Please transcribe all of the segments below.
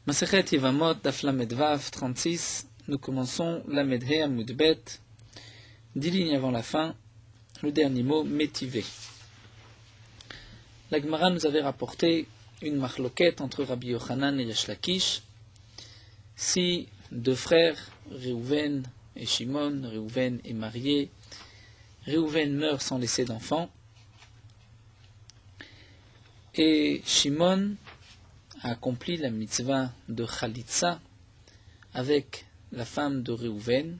Masechet Yevamot, Daf Lamed Vav 36, nous commençons Lamed He Amud Bet, 10 lignes avant la fin, le dernier mot, métivé. La Gemara nous avait rapporté une marloquette entre Rabbi Yochanan et Resh Lakish. Si deux frères, Réhouven et Shimon, Réhouven est marié, Réhouven meurt sans laisser d'enfant, et Shimon a accompli la mitzvah de Chalitza avec la femme de Réhouven,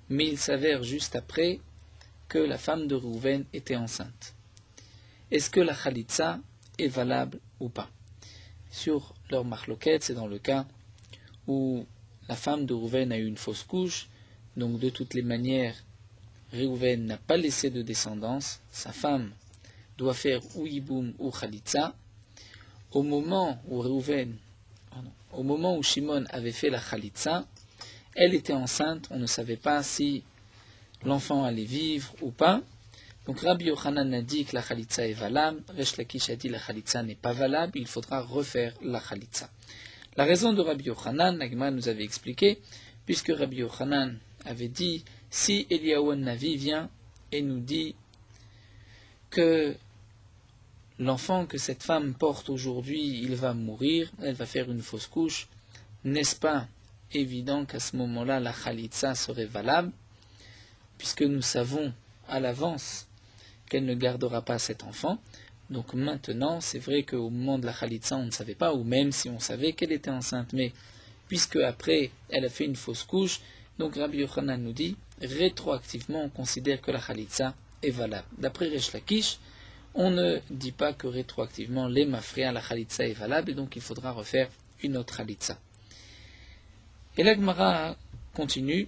mais il s'avère juste après que la femme de Réhouven était enceinte. Est-ce que la Chalitza est valable ou pas? Sur leur marloquette, c'est dans le cas où la femme de Réhouven a eu une fausse couche, donc de toutes les manières, Réhouven n'a pas laissé de descendance, sa femme doit faire ou Yiboum ou Chalitza. Au moment où Shimon avait fait la Chalitza, elle était enceinte, on ne savait pas si l'enfant allait vivre ou pas. Donc Rabbi Yochanan a dit que la Chalitza est valable, Resh Lakish a dit que la Chalitza n'est pas valable, il faudra refaire la Chalitza. La raison de Rabbi Yochanan, la Gemara nous avait expliqué, puisque Rabbi Yochanan avait dit, si Eliyahu Navi vient et nous dit que l'enfant que cette femme porte aujourd'hui, il va mourir, elle va faire une fausse couche, n'est-ce pas évident qu'à ce moment-là, la Chalitza serait valable, puisque nous savons à l'avance qu'elle ne gardera pas cet enfant. Donc maintenant, c'est vrai qu'au moment de la Chalitza, on ne savait pas, ou même si on savait qu'elle était enceinte, mais puisque après, elle a fait une fausse couche, donc Rabbi Yochanan nous dit, rétroactivement, on considère que la Chalitza est valable. D'après Resh Lakish, on ne dit pas que rétroactivement, les mafria, la Chalitza est valable, et donc il faudra refaire une autre Chalitza. Et la Gemara continue,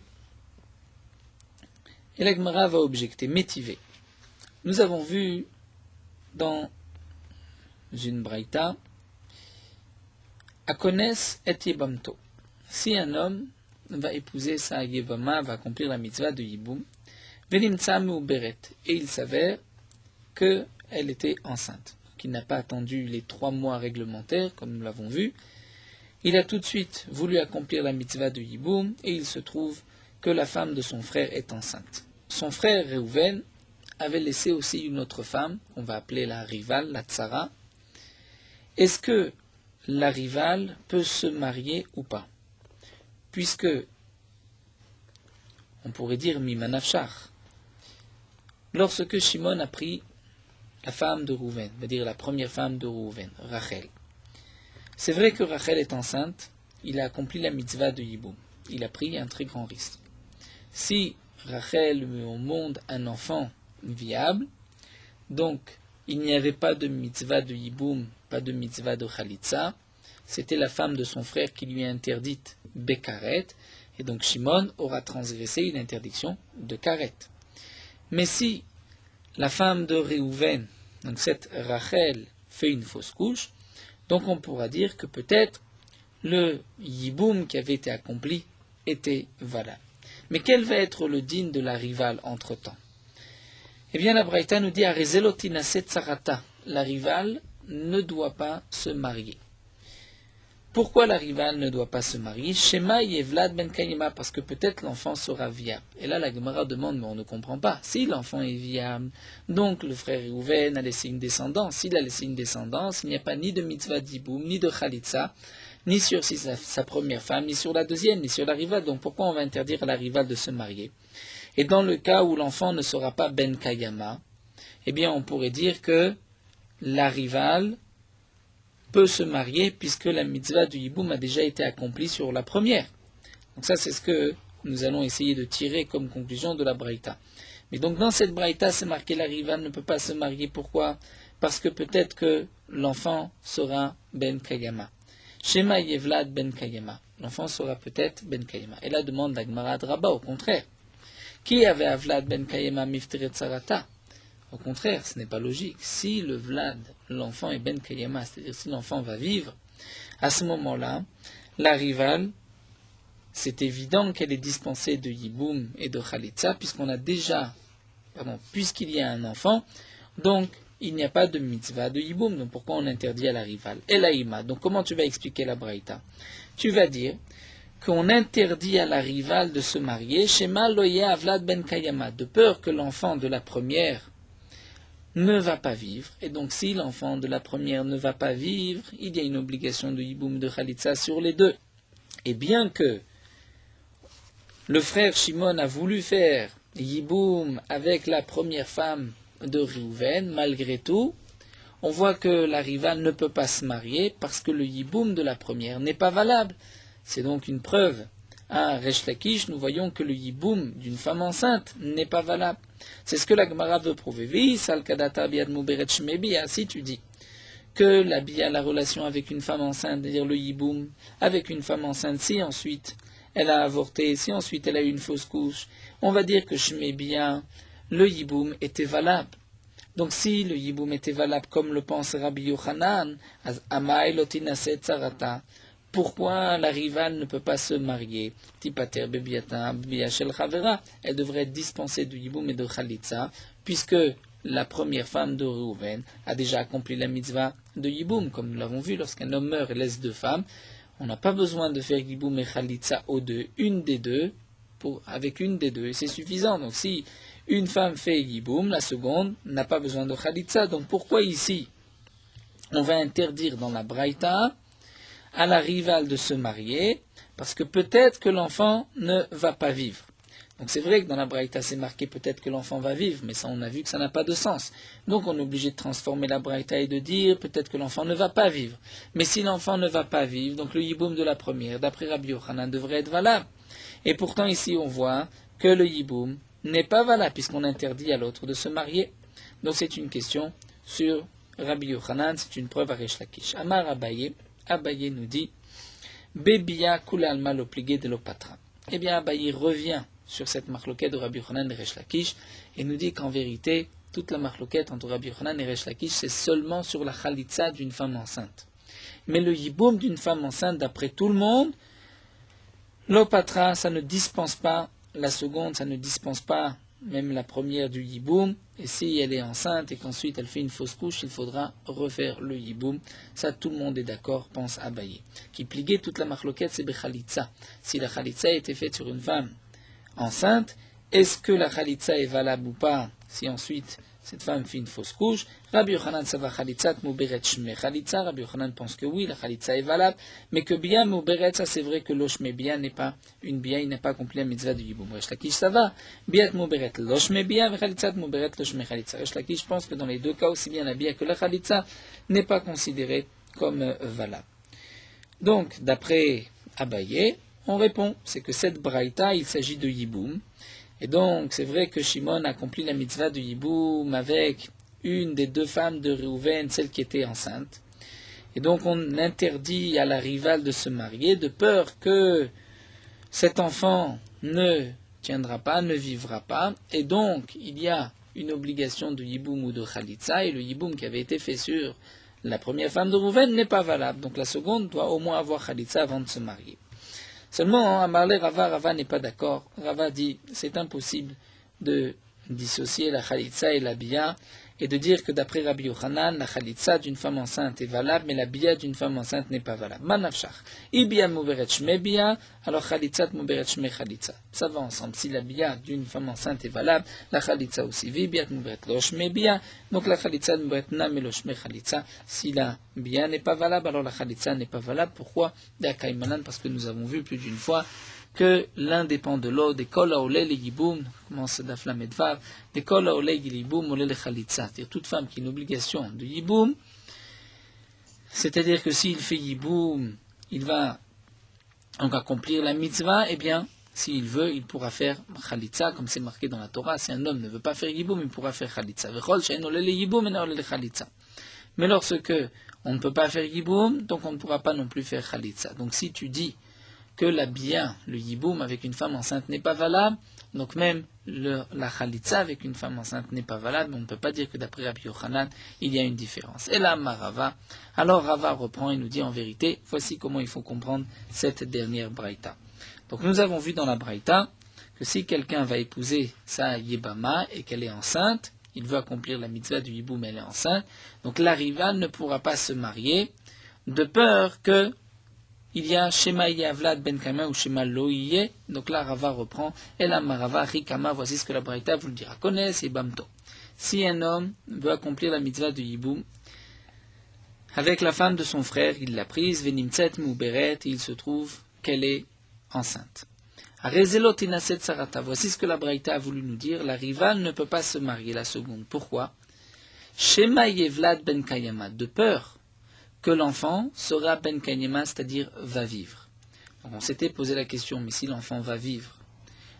et la Gemara va objecter, métivé. Nous avons vu dans une braïta, Akones et Yebamto. Si un homme va épouser sa Yevama, va accomplir la mitzvah de Yiboum, Venimtsa Meuberet, et il s'avère qu'elle était enceinte, qu'il n'a pas attendu les 3 mois réglementaires, comme nous l'avons vu. Il a tout de suite voulu accomplir la mitzvah de Yiboum, et il se trouve que la femme de son frère est enceinte. Son frère Réhouven avait laissé aussi une autre femme, qu'on va appeler la rivale, la tsara. Est-ce que la rivale peut se marier ou pas? Puisque, on pourrait dire Mimanafshar, lorsque Shimon a pris la femme de Réhouven, c'est-à-dire la première femme de Réhouven, Rachel. C'est vrai que Rachel est enceinte, il a accompli la mitzvah de Yiboum. Il a pris un très grand risque. Si Rachel met au monde un enfant viable, donc il n'y avait pas de mitzvah de Yiboum, pas de mitzvah de Chalitza, c'était la femme de son frère qui lui a interdite Bekaret, et donc Shimon aura transgressé une interdiction de Karet. Mais si la femme de Réhouven, donc cette Rachel, fait une fausse couche, donc on pourra dire que peut-être le Yiboum qui avait été accompli était valable. Mais quel va être le din de la rivale entre-temps? Eh bien, la Braïta nous dit Arezelotinase tsarata. La rivale ne doit pas se marier. Pourquoi la rivale ne doit pas se marier? Shema Yevlad ben Kayima, parce que peut-être l'enfant sera viable. Et là, la Gemara demande, mais on ne comprend pas. Si l'enfant est viable, donc le frère Réhouven a laissé une descendance. S'il a laissé une descendance, il n'y a pas ni de mitzvah d'Iboum, ni de Chalitza, ni sur sa première femme, ni sur la deuxième, ni sur la rivale. Donc pourquoi on va interdire à la rivale de se marier? Et dans le cas où l'enfant ne sera pas ben Kayama, eh bien on pourrait dire que la rivale peut se marier puisque la mitzvah du Yiboum a déjà été accomplie sur la première. Donc ça c'est ce que nous allons essayer de tirer comme conclusion de la Braïta. Mais donc dans cette Braïta c'est marqué la rivale ne peut pas se marier. Pourquoi? Parce que peut-être que l'enfant sera ben Kayama. Shema Yevlad ben Kayama. L'enfant sera peut-être ben Kayama. Et là demande la Gemara de Rabba au contraire. Qui avait Avlad ben Kayama mifteret sarata? Au contraire, ce n'est pas logique. Si le Vlad, l'enfant est ben Kayama, c'est-à-dire si l'enfant va vivre, à ce moment-là, la rivale, c'est évident qu'elle est dispensée de Yiboum et de Chalitza, puisqu'il y a un enfant, donc il n'y a pas de mitzvah de yiboum, donc pourquoi on interdit à la rivale? Et la ima, donc comment tu vas expliquer la braïta? Tu vas dire qu'on interdit à la rivale de se marier, Shema loye avlad ben kayama, de peur que l'enfant de la première ne va pas vivre, et donc si l'enfant de la première ne va pas vivre, il y a une obligation de yiboum de khalitsa sur les deux. Et bien que le frère Shimon a voulu faire yiboum avec la première femme de Réhouven, malgré tout, on voit que la rivale ne peut pas se marier parce que le yiboum de la première n'est pas valable. C'est donc une preuve. À Resh Lakish, nous voyons que le yiboum d'une femme enceinte n'est pas valable. C'est ce que la Gemara veut prouver. Si tu dis que la relation avec une femme enceinte, c'est-à-dire le yiboum, avec une femme enceinte, si ensuite elle a avorté, si ensuite elle a eu une fausse couche, on va dire que Shmebia, le yiboum était valable. Donc si le yiboum était valable comme le pense Rabbi Yochanan, pourquoi la rivale ne peut pas se marier? Tipater bebiata biachel chavera, elle devrait être dispensée du yiboum et de khalitsa, puisque la première femme de Réhouven a déjà accompli la mitzvah de yiboum, comme nous l'avons vu, lorsqu'un homme meurt et laisse deux femmes, on n'a pas besoin de faire yiboum et khalitsa aux deux, avec une des deux, et c'est suffisant. Donc si une femme fait yiboum, la seconde n'a pas besoin de khalitsa. Donc pourquoi ici on va interdire dans la braïta à la rivale de se marier? Parce que peut-être que l'enfant ne va pas vivre. Donc c'est vrai que dans la braïta c'est marqué peut-être que l'enfant va vivre, mais ça on a vu que ça n'a pas de sens. Donc on est obligé de transformer la braïta et de dire peut-être que l'enfant ne va pas vivre. Mais si l'enfant ne va pas vivre, donc le yiboum de la première, d'après Rabbi Yochanan, devrait être valable. Et pourtant ici on voit que le yiboum n'est pas valable puisqu'on interdit à l'autre de se marier. Donc c'est une question sur Rabbi Yochanan, c'est une preuve à Resh Lakish. Amar Abaye, Abaye nous dit Bebia kulal mal obligé de l'opatra. Eh bien Abaye revient sur cette marloquette de Rabbi Yochanan et Resh Lakish et nous dit qu'en vérité toute la marloquette entre Rabbi Yochanan et Resh Lakish c'est seulement sur la khalitsa d'une femme enceinte. Mais le yiboum d'une femme enceinte d'après tout le monde, l'opatra ça ne dispense pas la seconde, ça ne dispense pas même la première du yiboum, et si elle est enceinte et qu'ensuite elle fait une fausse couche, il faudra refaire le yiboum. Ça, tout le monde est d'accord, pense Abaye. Qui pliguait toute la marloquette, c'est Bechalitza. Si la Khalitza était faite sur une femme enceinte, est-ce que la Khalitza est valable ou pas si ensuite cette femme fait une fausse couche? Rabbi Yochanan sava Khalitzat muberet shme Khalitza. Rabbi Yochanan pense que oui, la Khalitza est valable, mais que bien muberet, ça c'est vrai que l'oshme bien n'est pas une bien, il n'a pas accompli la mitzvah du yiboum. Resh Lakish ça va, biat muberet l'oshme bien, et Khalitzat muberet l'oshme Khalitza. Resh Lakish pense que dans les deux cas, aussi bien la bien que la Khalitza n'est pas considérée comme valable. Donc, d'après Abaye, on répond, c'est que cette braïta, il s'agit de yiboum. Et donc, c'est vrai que Shimon a accompli la mitzvah de yiboum avec une des deux femmes de Réhouven, celle qui était enceinte. Et donc, on interdit à la rivale de se marier de peur que cet enfant ne tiendra pas, ne vivra pas. Et donc, il y a une obligation de yiboum ou de khalitza, et le yiboum qui avait été fait sur la première femme de Réhouven n'est pas valable. Donc, la seconde doit au moins avoir khalitza avant de se marier. Seulement, Amarle Rava n'est pas d'accord. Rava dit c'est impossible de dissocier la khalitza et la bia et de dire que d'après Rabbi Yochanan, la khalitza d'une femme enceinte est valable, mais la bia d'une femme enceinte n'est pas valable. Manafshach. Ibia muberet shme bia, alors khalitzat muberet shme khalitza. Ça va ensemble. Si la bia d'une femme enceinte est valable, la khalitza aussi. Vibiat muberet lo shme bia, donc la khalitza muberet nam lo shme khalitza. Si la bia n'est pas valable, alors la khalitza n'est pas valable. Pourquoi? D'Akaimanan, parce que nous avons vu plus d'une fois que l'un dépend de l'autre, des kol haoleh le yiboum, commence Daf Lamed Vav, des kol haoleh le yiboum oleh le khalitza. C'est-à-dire toute femme qui a une obligation de yiboum, c'est-à-dire que s'il fait yiboum, il va donc accomplir la mitzvah, eh bien, s'il veut, il pourra faire khalitza, comme c'est marqué dans la Torah. Si un homme ne veut pas faire yiboum, il pourra faire khalitza. Vechol she'en oleh le yiboum en oleh le khalitza. Mais lorsque on ne peut pas faire yiboum, donc on ne pourra pas non plus faire khalitza. Donc si tu dis que la bia, le yiboum avec une femme enceinte n'est pas valable, donc même la khalitza avec une femme enceinte n'est pas valable, on ne peut pas dire que d'après Rabbi Yochanan, il y a une différence. Et là, Marava, alors Rava reprend et nous dit en vérité, voici comment il faut comprendre cette dernière braïta. Donc nous avons vu dans la braïta que si quelqu'un va épouser sa yébama et qu'elle est enceinte, il veut accomplir la mitzvah du hiboum, elle est enceinte, donc la rivale ne pourra pas se marier, de peur que il y a Shema Yavlad Ben Kama ou Shema Loïye. Donc là, Rava reprend. Et la Marava Rikama, voici ce que la Braïta vous le dira. Connaisse et Bamto. Si un homme veut accomplir la mitzvah de Yiboum avec la femme de son frère, il l'a prise, Venimtset Mouberet, et il se trouve qu'elle est enceinte. Arezelot Inaset Sarata. Voici ce que la Braïta a voulu nous dire. La rivale ne peut pas se marier, la seconde. Pourquoi? Shema Yevlad Ben Kayama. De peur que l'enfant sera ben kanyema, c'est-à-dire va vivre. Donc on s'était posé la question, mais si l'enfant va vivre,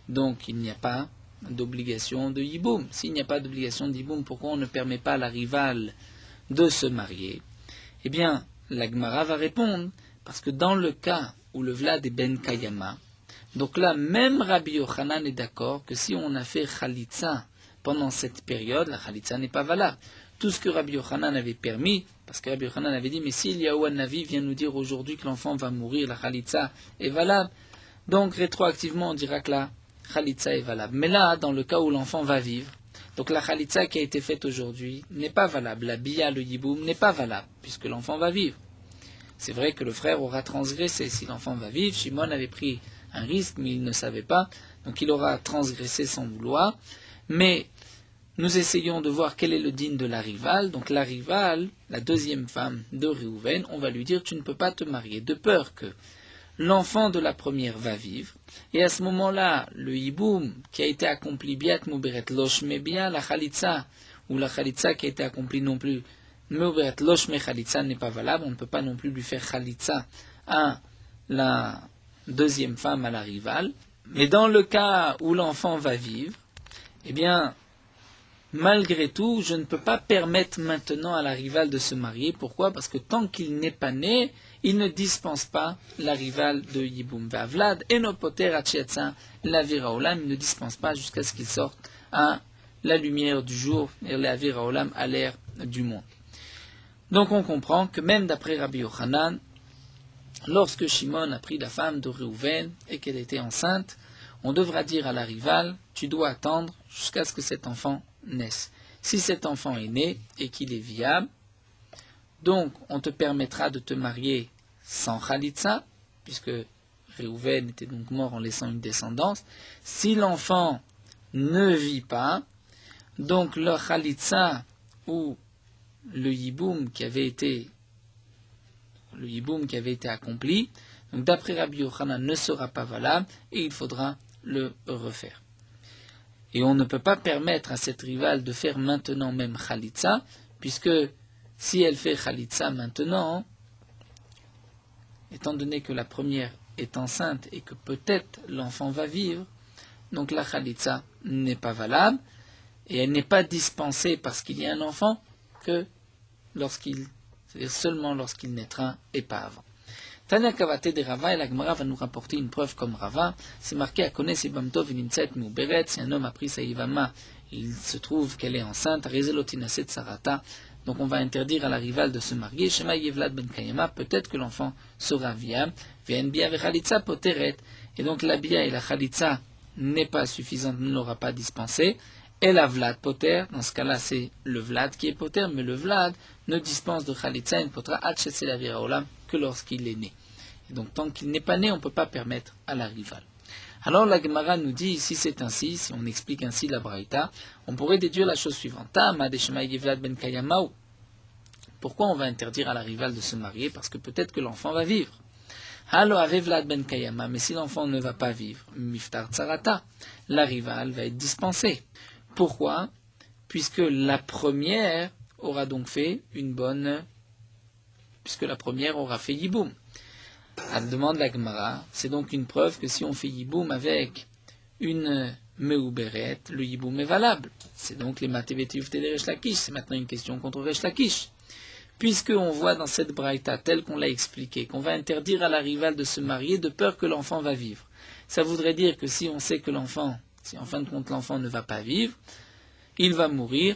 donc il n'y a pas d'obligation de yiboum. S'il n'y a pas d'obligation de yiboum, pourquoi on ne permet pas à la rivale de se marier? Eh bien, la Gemara va répondre, parce que dans le cas où le vlad est ben kayama, donc là, même Rabbi Yochanan est d'accord que si on a fait chalitza pendant cette période, la chalitza n'est pas valable. Tout ce que Rabbi Yochanan avait permis, parce que Rabbi Yochanan avait dit, mais si Eliyahu Navi vient nous dire aujourd'hui que l'enfant va mourir, la Khalitza est valable, donc rétroactivement on dira que la Khalitza est valable. Mais là, dans le cas où l'enfant va vivre, donc la Khalitza qui a été faite aujourd'hui n'est pas valable, la Biya, le Yiboum n'est pas valable, puisque l'enfant va vivre. C'est vrai que le frère aura transgressé, si l'enfant va vivre, Shimon avait pris un risque, mais il ne savait pas, donc il aura transgressé sans vouloir, mais nous essayons de voir quel est le digne de la rivale. Donc la rivale, la deuxième femme de Réhouven, on va lui dire tu ne peux pas te marier, de peur que l'enfant de la première va vivre. Et à ce moment-là, le hiboum qui a été accompli biat mouberet losh mebia, la khalitza, ou la khalitza qui a été accomplie non plus mouberet losh me khalitza n'est pas valable. On ne peut pas non plus lui faire khalitza à la deuxième femme, à la rivale. Mais dans le cas où l'enfant va vivre, eh bien, malgré tout, je ne peux pas permettre maintenant à la rivale de se marier. Pourquoi? Parce que tant qu'il n'est pas né, il ne dispense pas la rivale de Yiboum. Vavlad, enopoter achiatsa, la viraolam, il ne dispense pas jusqu'à ce qu'il sorte à la lumière du jour, et la viraolam à l'ère du monde. Donc on comprend que même d'après Rabbi Yochanan, lorsque Shimon a pris la femme de Réhouven et qu'elle était enceinte, on devra dire à la rivale, tu dois attendre jusqu'à ce que cet enfant naisse. Si cet enfant est né et qu'il est viable, donc on te permettra de te marier sans khalitza, puisque Réhouven était donc mort en laissant une descendance. Si l'enfant ne vit pas, donc le khalitza ou le yiboum qui avait été accompli, donc d'après Rabbi Yochanan ne sera pas valable et il faudra le refaire. Et on ne peut pas permettre à cette rivale de faire maintenant même khalitza, puisque si elle fait khalitza maintenant, étant donné que la première est enceinte et que peut-être l'enfant va vivre, donc la khalitza n'est pas valable, et elle n'est pas dispensée parce qu'il y a un enfant que c'est-à-dire seulement lorsqu'il naîtra et pas avant. Tanya Kavate de Rava, et la Gemara va nous rapporter une preuve comme Rava. C'est marqué à Kones et Bamto Vinimtset Mouberet. Si un homme a pris sa Yivama, il se trouve qu'elle est enceinte. Rezelotinaset Sarata. Donc on va interdire à la rivale de se marier. Shema Yevlad Ben Kayama. Peut-être que l'enfant sera viable. Vien Bia Vechalitza Poteret. Et donc la Bia et la Khalitza n'est pas suffisante, ne l'aura pas dispensé. Et la Vlad Poter. Dans ce cas-là, c'est le Vlad qui est Poter, mais le Vlad ne dispense de Khalitza et ne potera Hatchetze la Viraolam que lorsqu'il est né. Et donc tant qu'il n'est pas né, on ne peut pas permettre à la rivale. Alors la Gemara nous dit, si c'est ainsi, si on explique ainsi la Braïta, on pourrait déduire la chose suivante. Pourquoi on va interdire à la rivale de se marier? Parce que peut-être que l'enfant va vivre. Mais si l'enfant ne va pas vivre, Miftar Tsarata, la rivale va être dispensée. Pourquoi? Puisque la première aura donc fait puisque la première aura fait Yiboum. À la demande de la Gemara, c'est donc une preuve que si on fait Yiboum avec une Meuberet, le Yiboum est valable. C'est donc les Matevetiv de Resh Lakish. C'est maintenant une question contre Resh Lakish. Puisqu'on voit dans cette Braïta, telle qu'on l'a expliqué, qu'on va interdire à la rivale de se marier de peur que l'enfant va vivre. Ça voudrait dire que si on sait que si en fin de compte l'enfant ne va pas vivre, il va mourir,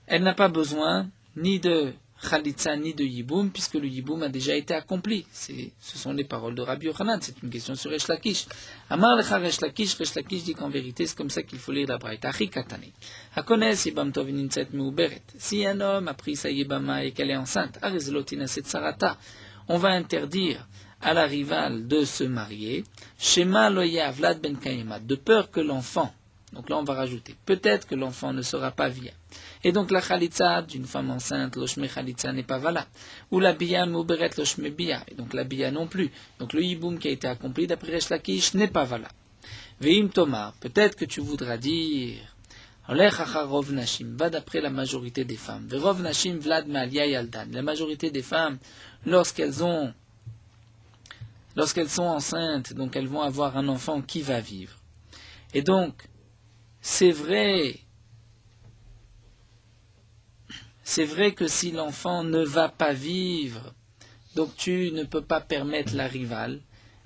elle n'a pas besoin ni de Khalitsa ni de Yiboum, puisque le Yiboum a déjà été accompli. Ce sont les paroles de Rabbi Yochanan, c'est une question sur Resh Lakish. Amar lecha Resh Lakish dit qu'en vérité c'est comme ça qu'il faut lire la Braïta. Achi katane. Hakones yibam tov nintzet meuberet. Si un homme a pris sa yibama et qu'elle est enceinte, arezlotina set sarata, on va interdire à la rivale de se marier, Shema loya vlad ben kaima, de peur que l'enfant, donc là on va rajouter, peut-être que l'enfant ne sera pas viable. Et donc la khalitza d'une femme enceinte, l'oshme khalitza n'est pas valable. Ou la biya mouberet l'oshme biya, et donc la biya non plus. Donc le yiboum qui a été accompli d'après Resh Lakish n'est pas valable. Veim Tomar, peut-être que tu voudras dire, Olech achar rov nashim, va d'après la majorité des femmes. Verov nashim vlad ma'alia yaldan. La majorité des femmes, lorsqu'elles sont enceintes, donc elles vont avoir un enfant qui va vivre. Et donc, c'est vrai que si l'enfant ne va pas vivre, donc tu ne peux pas permettre la rivale,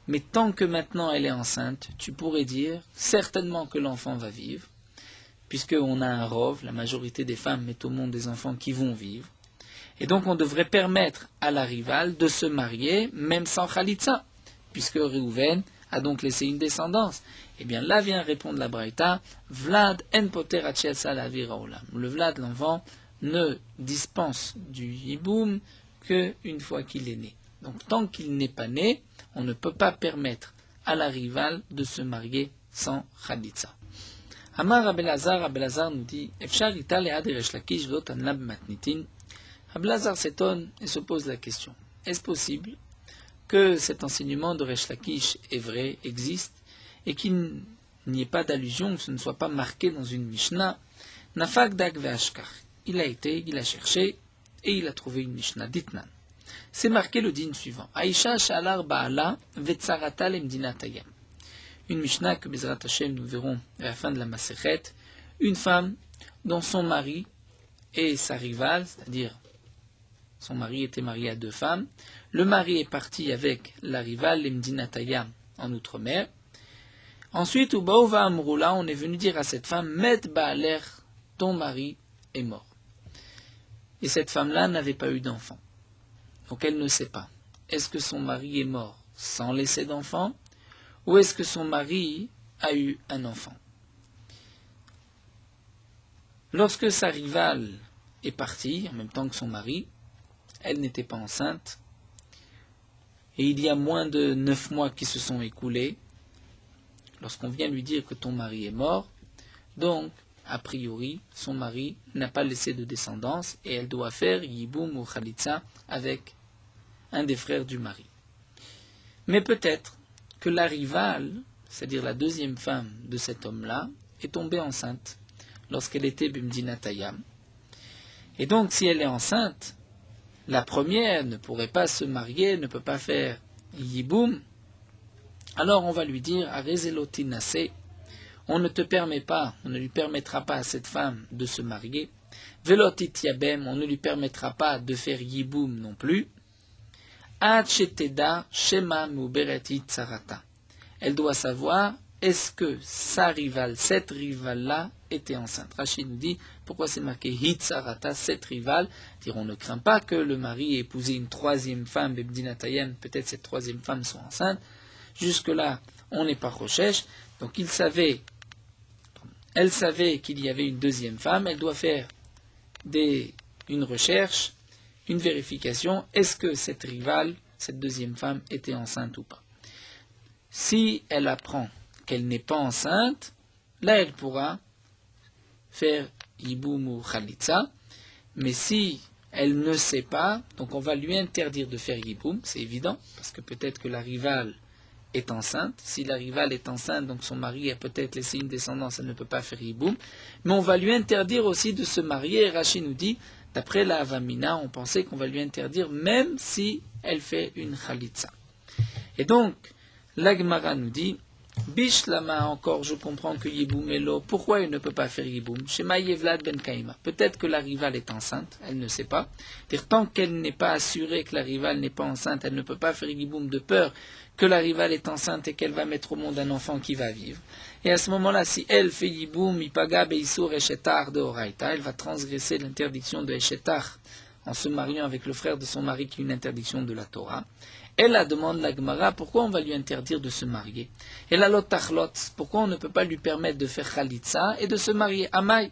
mais tant que maintenant elle est enceinte, tu pourrais dire certainement que l'enfant va vivre, puisqu'on a un rov, la majorité des femmes mettent au monde des enfants qui vont vivre, et donc on devrait permettre à la rivale de se marier, même sans khalitza, puisque Réhouven a donc laissé une descendance. Eh bien là vient répondre la Braïta, Vlad en poter achelsa la viraolam. Le Vlad, l'enfant, ne dispense du yiboum qu'une fois qu'il est né. Donc tant qu'il n'est pas né, on ne peut pas permettre à la rivale de se marier sans khalitza. Amar Abelazar nous dit, Efshar ita le'ad Resh Lakish v'ot anab matnitin. Abelazar s'étonne et se pose la question, est-ce possible que cet enseignement de Resh Lakish est vrai, existe, et qu'il n'y ait pas d'allusion, que ce ne soit pas marqué dans une Mishnah, Nafak dak ve'ashkar. Il a cherché, et il a trouvé une Mishnah, Ditnan. C'est marqué le din suivant. Aïcha shalar ba'ala ve'tsarata lemdinatayam. Une Mishnah que Bezrat Hashem nous verrons à la fin de la Masechet. Une femme dont son mari et sa rivale, c'est-à-dire son mari était marié à deux femmes. Le mari est parti avec la rivale, lemdinatayam, en outre-mer. Ensuite, Ubaova Amroula, on est venu dire à cette femme, Met Baaler, ton mari est mort. Et cette femme-là n'avait pas eu d'enfant. Donc elle ne sait pas. Est-ce que son mari est mort sans laisser d'enfant, ou est-ce que son mari a eu un enfant? Lorsque sa rivale est partie, en même temps que son mari, elle n'était pas enceinte, et il y a moins de 9 mois qui se sont écoulés, lorsqu'on vient lui dire que ton mari est mort, donc, a priori, son mari n'a pas laissé de descendance et elle doit faire yiboum ou khalitza avec un des frères du mari. Mais peut-être que la rivale, c'est-à-dire la deuxième femme de cet homme-là, est tombée enceinte lorsqu'elle était bimdinatayam. Et donc, si elle est enceinte, la première ne pourrait pas se marier, ne peut pas faire yiboum. Alors on va lui dire, Arezelotinase, on ne te permet pas, on ne lui permettra pas à cette femme de se marier. Velotit yabem, on ne lui permettra pas de faire yiboum non plus. Ad sheteda shema muberetit sarata. Elle doit savoir, est-ce que sa rivale, cette rivale-là, était enceinte. Rachid nous dit, pourquoi c'est marqué hit sarata, cette rivale, on ne craint pas que le mari ait épousé une troisième femme, bebdinatayem, peut-être cette troisième femme soit enceinte. Jusque-là, on n'est pas recherche. Donc elle savait qu'il y avait une deuxième femme, elle doit faire une recherche, une vérification, est-ce que cette rivale, cette deuxième femme, était enceinte ou pas. Si elle apprend qu'elle n'est pas enceinte, là elle pourra faire yiboum ou khalitza, mais si elle ne sait pas, donc on va lui interdire de faire yiboum, c'est évident, parce que peut-être que la rivale est enceinte. Si la rivale est enceinte, donc son mari a peut-être laissé une descendance, elle ne peut pas faire yiboum. Mais on va lui interdire aussi de se marier. Rachid nous dit, d'après la Avamina, on pensait qu'on va lui interdire même si elle fait une khalitza. Et donc, la Gemara nous dit, Bishlama encore, je comprends que yiboum est l'eau. Pourquoi il ne peut pas faire yiboum? Shema Yevlad ben Kaima. Peut-être que la rivale est enceinte, elle ne sait pas. Tant qu'elle n'est pas assurée que la rivale n'est pas enceinte, elle ne peut pas faire yiboum de peur que la rivale est enceinte et qu'elle va mettre au monde un enfant qui va vivre. Et à ce moment-là, si elle fait yiboum, ipaga beisur eshetar de oraita, elle va transgresser l'interdiction de eshetar en se mariant avec le frère de son mari qui est une interdiction de la Torah. Elle la demande la Gemara, pourquoi on va lui interdire de se marier? Et la lotachlot, pourquoi on ne peut pas lui permettre de faire chalitza et de se marier? Amai.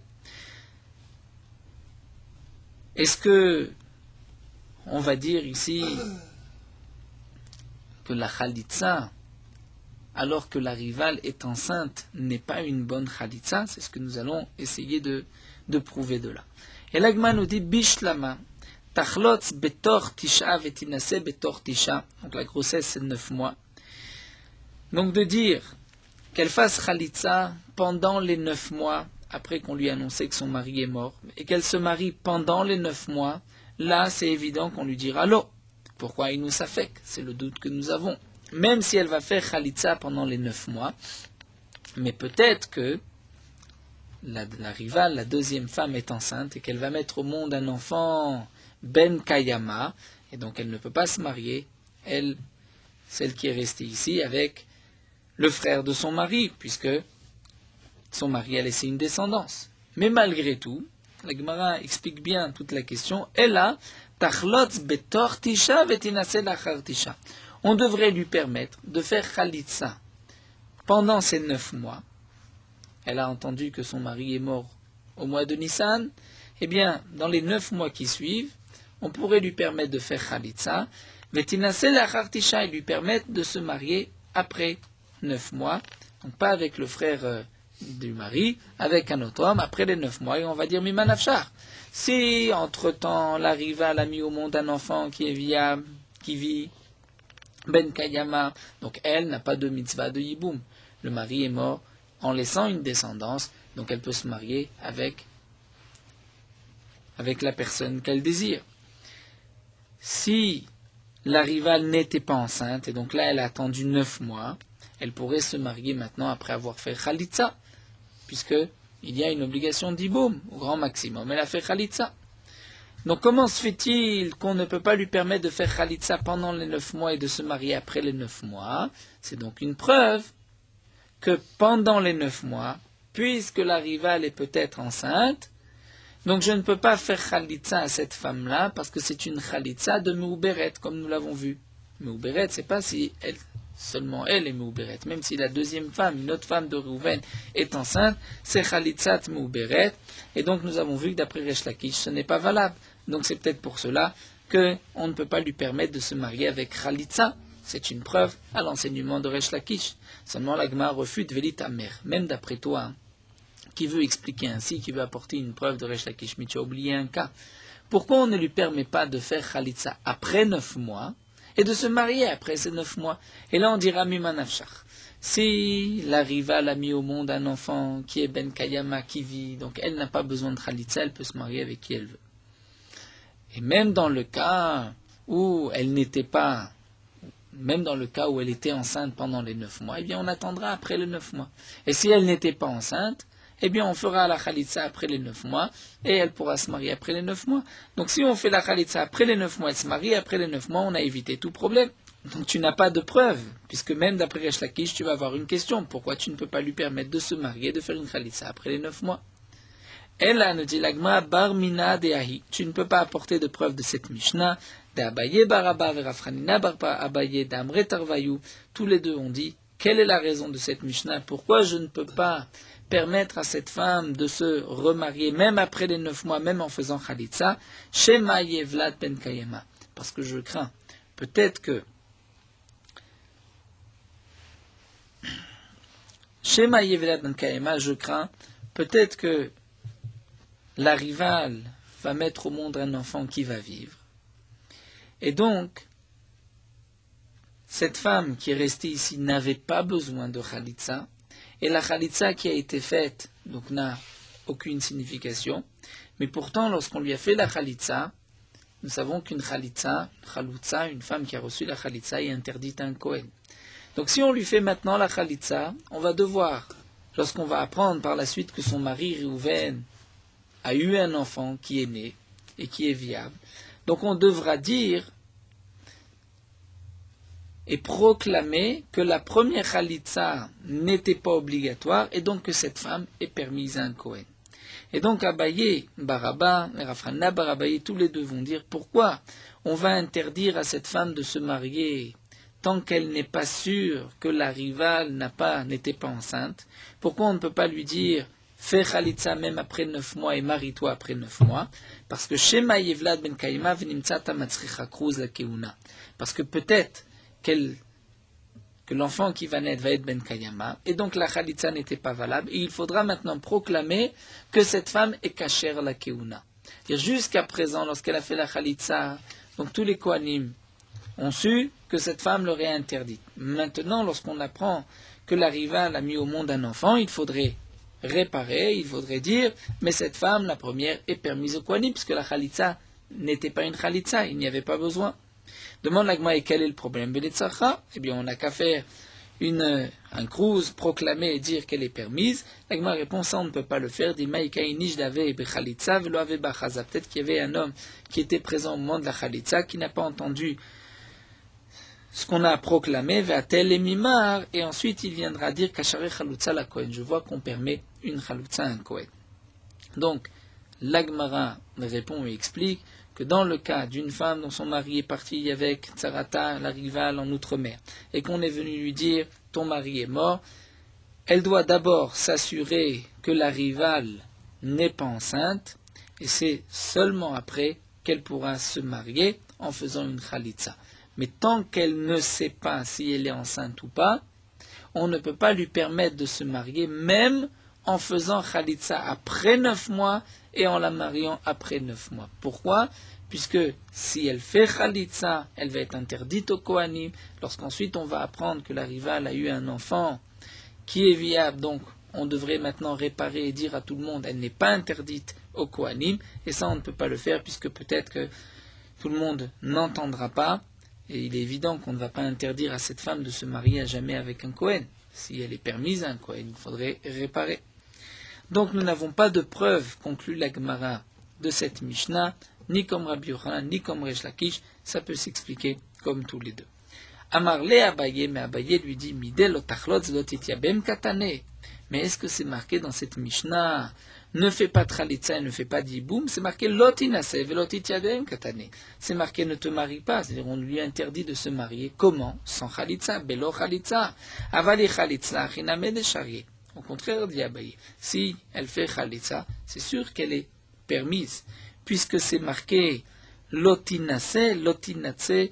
Est-ce que on va dire ici que la chalitza, alors que la rivale est enceinte, n'est pas une bonne chalitza? C'est ce que nous allons essayer de prouver de là. Et l'Agma nous dit Bishlama, Tachlotz betor tisha vetinase betor tisha. Donc la grossesse c'est 9 mois. Donc de dire qu'elle fasse chalitza pendant les 9 mois, après qu'on lui a annoncé que son mari est mort, et qu'elle se marie pendant les 9 mois, là c'est évident qu'on lui dira l'eau. Pourquoi il nous s'affecte? C'est le doute que nous avons. Même si elle va faire chalitza pendant les 9 mois, mais peut-être que la rivale, la deuxième femme, est enceinte et qu'elle va mettre au monde un enfant ben kayama, et donc elle ne peut pas se marier, elle, celle qui est restée ici, avec le frère de son mari, puisque son mari a laissé une descendance. Mais malgré tout, la Gemara explique bien toute la question, elle a tachlotz betor tisha vetinase lachar tisha. On devrait lui permettre de faire chalitza pendant ces 9 mois. Elle a entendu que son mari est mort au mois de Nissan. Eh bien, dans les 9 mois qui suivent, on pourrait lui permettre de faire chalitza, vetinase lachar tisha, et lui permettre de se marier après 9 mois. Donc pas avec le frère du mari, avec un autre homme, après les 9 mois, et on va dire mimanafshar. Si, entre-temps, la rivale a mis au monde un enfant qui est viable, qui vit ben kayama, donc elle n'a pas de mitzvah de yiboum. Le mari est mort en laissant une descendance, donc elle peut se marier avec la personne qu'elle désire. Si la rivale n'était pas enceinte, et donc là elle a attendu 9 mois, elle pourrait se marier maintenant après avoir fait chalitza, puisque il y a une obligation d'iboum, au grand maximum. Elle a fait chalitza. Donc comment se fait-il qu'on ne peut pas lui permettre de faire chalitza pendant les 9 mois et de se marier après les 9 mois? C'est donc une preuve que pendant les 9 mois, puisque la rivale est peut-être enceinte, donc je ne peux pas faire chalitza à cette femme-là, parce que c'est une chalitza de Meuberet, comme nous l'avons vu. Meuberet, c'est pas si elle, seulement elle est Meuberet. Même si la deuxième femme, une autre femme de Reuven, est enceinte, c'est chalitzat Meuberet. Et donc nous avons vu que d'après Resh Lakish, ce n'est pas valable. Donc c'est peut-être pour cela qu'on ne peut pas lui permettre de se marier avec chalitza. C'est une preuve à l'enseignement de Resh Lakish. Seulement la Gemara refute Velit Amer. Même d'après toi, hein, qui veut expliquer ainsi, qui veut apporter une preuve de Resh Lakish, mais tu as oublié un cas. Pourquoi on ne lui permet pas de faire chalitza après 9 mois et de se marier après ces 9 mois? Et là on dira mimanafshach. Si la rivale a mis au monde un enfant qui est ben kayama, qui vit, donc elle n'a pas besoin de chalitza, elle peut se marier avec qui elle veut. Et même dans le cas où elle n'était pas, même dans le cas où elle était enceinte pendant les 9 mois, eh bien on attendra après les 9 mois. Et si elle n'était pas enceinte, eh bien on fera la chalitza après les 9 mois, et elle pourra se marier après les 9 mois. Donc si on fait la chalitza après les 9 mois, elle se marie après les 9 mois, on a évité tout problème. Donc tu n'as pas de preuve, puisque même d'après Resh Lakish, tu vas avoir une question. Pourquoi tu ne peux pas lui permettre de se marier, de faire une chalitza après les 9 mois? Elle a nous dit l'agma bar mina de ahi. Tu ne peux pas apporter de preuve de cette Mishnah, d'Abaye baraba verafranina bar Abaye d'Amre tarvayou. Tous les deux ont dit, quelle est la raison de cette Mishnah? Pourquoi je ne peux pas permettre à cette femme de se remarier, même après les 9 mois, même en faisant chalitza, Shema Yevlad ben Kayema? Parce que je crains, peut-être que Shema Yevlad ben Kayema, je crains, peut-être que la rivale va mettre au monde un enfant qui va vivre. Et donc, cette femme qui est restée ici n'avait pas besoin de chalitza, et la chalitza qui a été faite donc n'a aucune signification, mais pourtant lorsqu'on lui a fait la chalitza, nous savons qu'une chalitza, une femme qui a reçu la chalitza est interdite à un Kohen. Donc si on lui fait maintenant la chalitza, on va devoir, lorsqu'on va apprendre par la suite que son mari Reuven a eu un enfant qui est né et qui est viable, donc on devra dire et proclamer que la première chalitza n'était pas obligatoire et donc que cette femme est permise à un Kohen. Et donc Abaye, Baraba, et Rafrana, Barabaye, tous les deux vont dire pourquoi on va interdire à cette femme de se marier tant qu'elle n'est pas sûre que la rivale n'était pas enceinte. Pourquoi on ne peut pas lui dire fais Khalitsa même après 9 mois et marie-toi après 9 mois? Parce que Shema Yevlad ben Kaima v'nimtzata matzricha kruz la keuna. Parce que peut-être que l'enfant qui va naître va être ben Kayama, et donc la Khalitsa n'était pas valable, et il faudra maintenant proclamer que cette femme est kasher la keuna. Jusqu'à présent, lorsqu'elle a fait la Khalitsa, donc tous les Kohanim ont su que cette femme leur est interdite. Maintenant, lorsqu'on apprend que la rivale a mis au monde un enfant, il faudrait réparer, il faudrait dire, mais cette femme, la première, est permise au Kohanim, puisque la Khalitsa n'était pas une Khalitsa, il n'y avait pas besoin. Demande l'Agma, et quel est le problème? Eh bien, on n'a qu'à faire un cruise, proclamer et dire qu'elle est permise. L'Agma répond, ça on ne peut pas le faire. Peut-être qu'il y avait un homme qui était présent au moment de la Khalitsa, qui n'a pas entendu ce qu'on a proclamé, et ensuite il viendra dire Kashare Chalutza la Kohen. Je vois qu'on permet une Chalutza à un Kohen. Donc, l'Agmara répond et explique que dans le cas d'une femme dont son mari est parti avec Tsarata, la rivale en outre-mer, et qu'on est venu lui dire ton mari est mort, elle doit d'abord s'assurer que la rivale n'est pas enceinte, et c'est seulement après qu'elle pourra se marier en faisant une Khalitsa. Mais tant qu'elle ne sait pas si elle est enceinte ou pas, on ne peut pas lui permettre de se marier, même en faisant Khalitsa après 9 mois et en la mariant après 9 mois. Pourquoi? Puisque si elle fait Khalitsa, elle va être interdite au Kohanim. Lorsqu'ensuite on va apprendre que la rivale a eu un enfant qui est viable, donc on devrait maintenant réparer et dire à tout le monde elle n'est pas interdite au Kohanim. Et ça on ne peut pas le faire puisque peut-être que tout le monde n'entendra pas. Et il est évident qu'on ne va pas interdire à cette femme de se marier à jamais avec un Kohen. Si elle est permise à un Kohen, il faudrait réparer. Donc nous n'avons pas de preuve, conclut la Gemara, de cette Mishnah, ni comme Rabbi Yochanan, ni comme Resh Lakish. Ça peut s'expliquer comme tous les deux. Amarle Abaye, mais Abaye lui dit, Midel otachlot zlot itiabem katane. Mais est-ce que c'est marqué dans cette Mishnah? Ne fais pas Tralitza et ne fais pas d'Iboum, c'est marqué Lotinase velotitiadem katane. C'est marqué ne te marie pas, c'est-à-dire on lui interdit de se marier. Comment? Sans Khalitza, Belo Khalitza. Avali Khalitza, Chiname de Charier. Au contraire, dit Abaye, si elle fait Khalitza, c'est sûr qu'elle est permise, puisque c'est marqué Lotinase, Lotinase,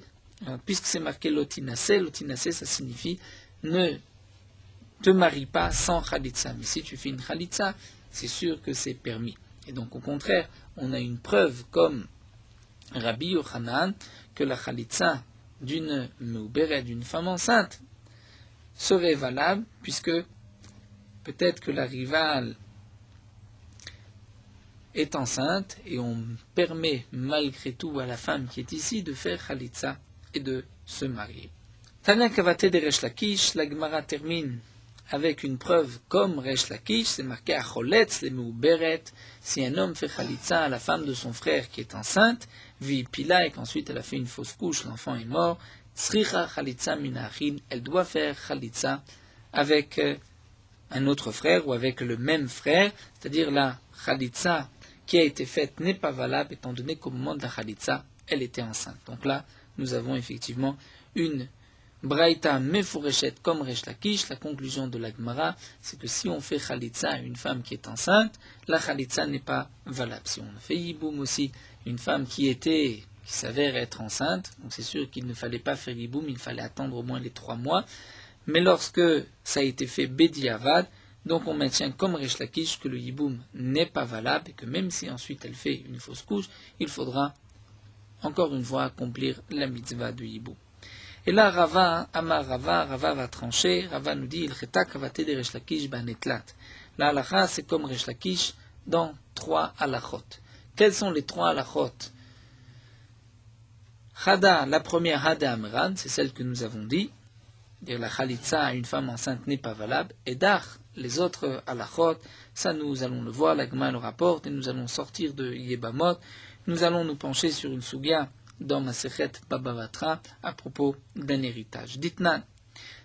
puisque c'est marqué Lotinase, Lotinase, ça signifie ne te marie pas sans Khalitza. Mais si tu fais une Khalitza, c'est sûr que c'est permis. Et donc, au contraire, on a une preuve, comme Rabbi Yochanan, que la Khalitza d'une Meuberet, d'une femme enceinte, serait valable, puisque peut-être que la rivale est enceinte, et on permet malgré tout à la femme qui est ici de faire Khalitza et de se marier. Tanya Kavate de Resh Lakish, la Gemara termine avec une preuve comme Resh Lakish, c'est marqué Acholetz le Meuberet, si un homme fait Khalitza à la femme de son frère qui est enceinte, vi pila et qu'ensuite elle a fait une fausse couche, l'enfant est mort, Tzricha Khalitza minachin, elle doit faire Khalitza avec un autre frère ou avec le même frère, c'est-à-dire la Khalitza qui a été faite n'est pas valable étant donné qu'au moment de la Khalitza, elle était enceinte. Donc là, nous avons effectivement une Braïta Mefureshet comme Resh Lakish. La conclusion de la Gemara, c'est que si on fait Khalitza à une femme qui est enceinte, la Khalitza n'est pas valable. Si on fait Yiboum aussi, une femme qui s'avère être enceinte, donc c'est sûr qu'il ne fallait pas faire Yiboum, il fallait attendre au moins les 3 mois. Mais lorsque ça a été fait Bedi Avad, donc on maintient comme Resh Lakish que le Yiboum n'est pas valable et que même si ensuite elle fait une fausse couche, il faudra encore une fois accomplir la mitzvah de Yiboum. Et là, Rava va trancher. Rava nous dit, il cheta kavate de Resh Lakish banetlat. La halacha, c'est comme Resh Lakish dans 3 halachot. Quels sont les 3 halachot? Chada, la première Hada Amran, c'est celle que nous avons dit. Dire la Khalitza à une femme enceinte n'est pas valable. Et Dar, les autres halachot, ça nous allons le voir, la Gemara le rapporte, et nous allons sortir de Yebamot. Nous allons nous pencher sur une sugya dans Masechet Baba Batra à propos d'un héritage. Ditnan,